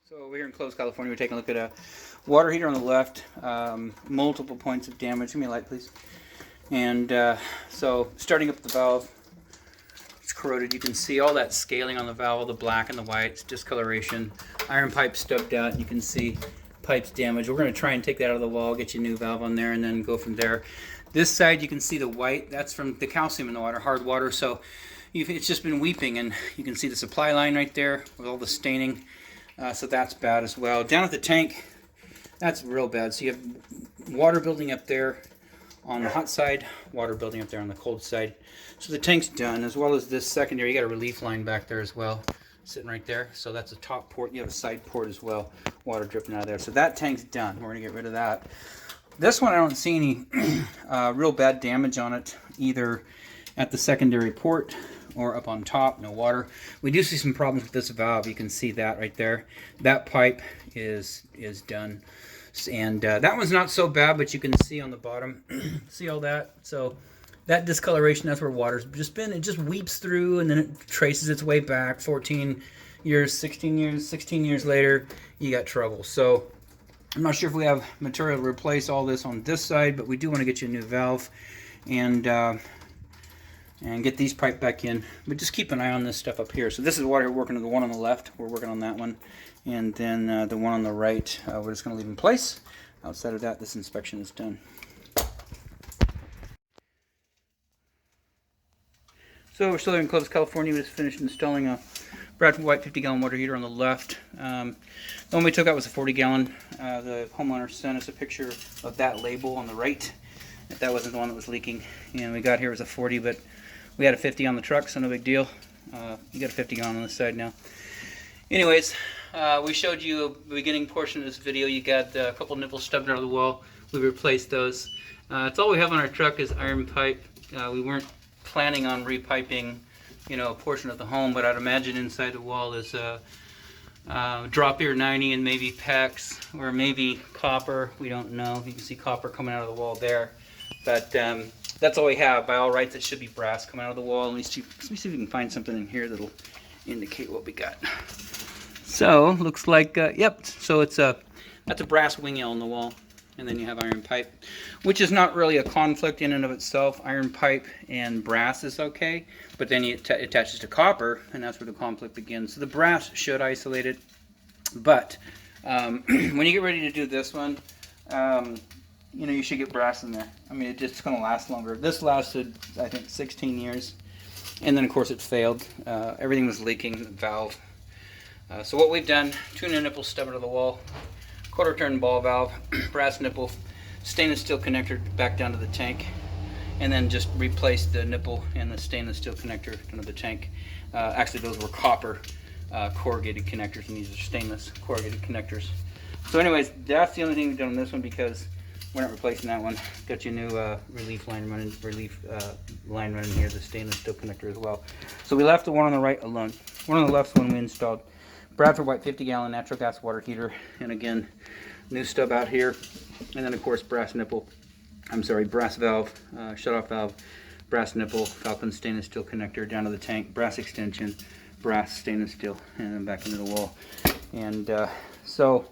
So over here in Clovis, California, we're taking a look at a water heater on the left, multiple points of damage. Give me a light, please. And so starting up the valve, it's corroded. You can see all that scaling on the valve, the black and the white, discoloration. Iron pipe stubbed out. You can see pipes damaged. We're going to try and take that out of the wall, get you a new valve on there, and then go from there. This side, you can see the white. That's from the calcium in the water, hard water. So it's just been weeping, and you can see the supply line right there with all the staining. So that's bad as well. Down at the tank, that's real bad. So you have water building up there on the hot side, water building up there on the cold side. So the tank's done, as well as this secondary. You got a relief line back there as well, sitting right there. So that's a top port. You have a side port as well, water dripping out of there. So that tank's done. We're going to get rid of that. This one, I don't see any real bad damage on it, either at the secondary port or up on top, no water. We do see some problems with this valve. You can see that right there. That pipe is done. And that one's not so bad, but you can see on the bottom, see all that? So that discoloration, that's where water's just been. It just weeps through and then it traces its way back. 14 years, 16 years, 16 years later, you got trouble. So I'm not sure if we have material to replace all this on this side, but we do want to get you a new valve and get these pipe back in. But just keep an eye on this stuff up here. So this is water we're working on, the one on the left. We're working on that one. And then the one on the right, we're just going to leave in place. Outside of that, this inspection is done. So we're still here in Clovis, California. We just finished installing a Bradford White 50-gallon water heater on the left. The one we took out was a 40-gallon. The homeowner sent us a picture of that label on the right. If that wasn't the one that was leaking. And we got here was a 40, but we had a 50 on the truck, so no big deal. You got a 50 gallon on this side now. Anyways, we showed you the beginning portion of this video. You got a couple nipples stubbed out of the wall. We replaced those. That's all we have on our truck is iron pipe. We weren't planning on repiping, a portion of the home, but I'd imagine inside the wall is drop ear 90 and maybe PEX or maybe copper. We don't know. You can see copper coming out of the wall there. But that's all we have. By all rights, it should be brass coming out of the wall. Let me see if we can find something in here that'll indicate what we got. So, looks like, yep, so that's a brass wing L on the wall. And then you have iron pipe, which is not really a conflict in and of itself. Iron pipe and brass is okay, but then it attaches to copper, and that's where the conflict begins. So the brass should isolate it, but when you get ready to do this one, you should get brass in there. I mean, it's going to last longer. This lasted, I think, 16 years, and then of course it failed. Everything was leaking, the valve. So what we've done, tuna nipple stubbed out of the wall, quarter turn ball valve, brass nipple, stainless steel connector back down to the tank, and then just replace the nipple and the stainless steel connector into the tank. Actually, those were copper corrugated connectors, and these are stainless corrugated connectors. So anyways, that's the only thing we've done on this one because we're not replacing that one. Got you a new relief line running here, the stainless steel connector as well. So we left the one on the right alone. One on the left is one we installed. Bradford White 50-gallon natural gas water heater, and again, new stub out here, and then of course brass valve, shutoff valve, brass nipple, Falcon stainless steel connector down to the tank, brass extension, brass stainless steel, and then back into the wall. And so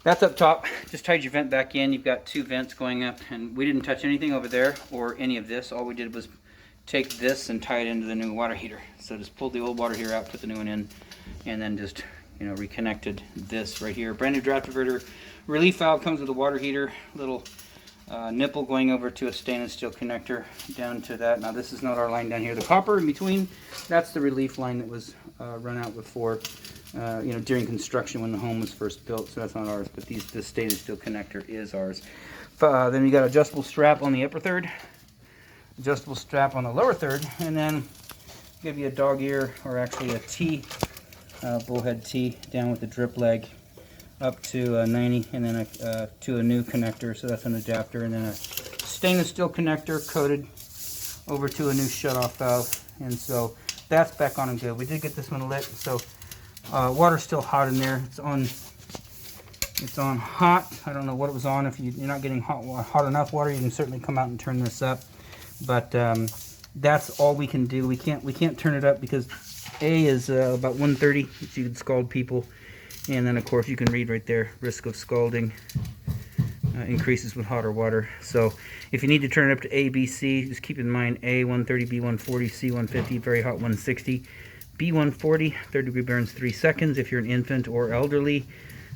that's up top. Just tied your vent back in. You've got two vents going up, and we didn't touch anything over there or any of this. All we did was take this and tie it into the new water heater. So just pulled the old water heater out, put the new one in, and then just reconnected this right here. Brand new draft diverter. Relief valve comes with a water heater, little nipple going over to a stainless steel connector down to that. Now this is not our line down here. The copper in between, that's the relief line that was run out before, during construction when the home was first built. So that's not ours, but this stainless steel connector is ours. Then you got adjustable strap on the upper third, adjustable strap on the lower third, and then give you a dog ear, or actually a T, bullhead T down with the drip leg up to 90, and then to a new connector. So that's an adapter, and then a stainless steel connector coated over to a new shutoff valve. And so that's back on and good. We did get this one lit, so water's still hot in there. It's on hot. I don't know what it was on. If you're not getting hot enough water, you can certainly come out and turn this up. But that's all we can do. We can't turn it up because A is about 130, so you can scald people, And then of course you can read right there, risk of scalding increases with hotter water. So if you need to turn it up to A, B, C, just keep in mind A 130, B 140, C 150, very hot 160, B 140, third degree burns 3 seconds. If you're an infant or elderly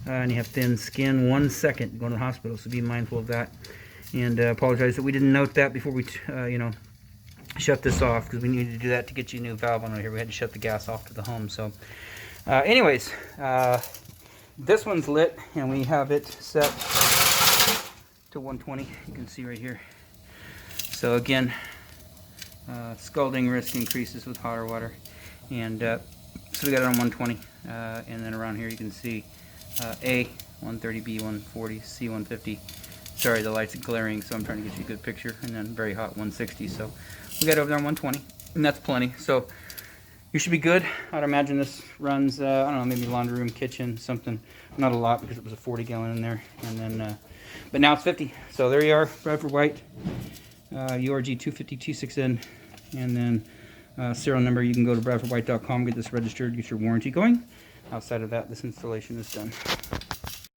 and you have thin skin, 1 second going to the hospital. So be mindful of that. And apologize that we didn't note that before we shut this off, because we needed to do that to get you a new valve on right here. We had to shut the gas off to the home. So anyways, this one's lit and we have it set to 120. You can see right here. So again, scalding risk increases with hotter water, and so we got it on 120. And then around here you can see A 130, B 140, C 150. Sorry, the light's glaring, so I'm trying to get you a good picture. And then very hot 160. So we got it over there on 120, and that's plenty. So you should be good. I'd imagine this runs, I don't know, maybe laundry room, kitchen, something. Not a lot because it was a 40 gallon in there. And then, but now it's 50. So there you are, Bradford White, URG 25026N. And then serial number, you can go to bradfordwhite.com, get this registered, get your warranty going. Outside of that, this installation is done.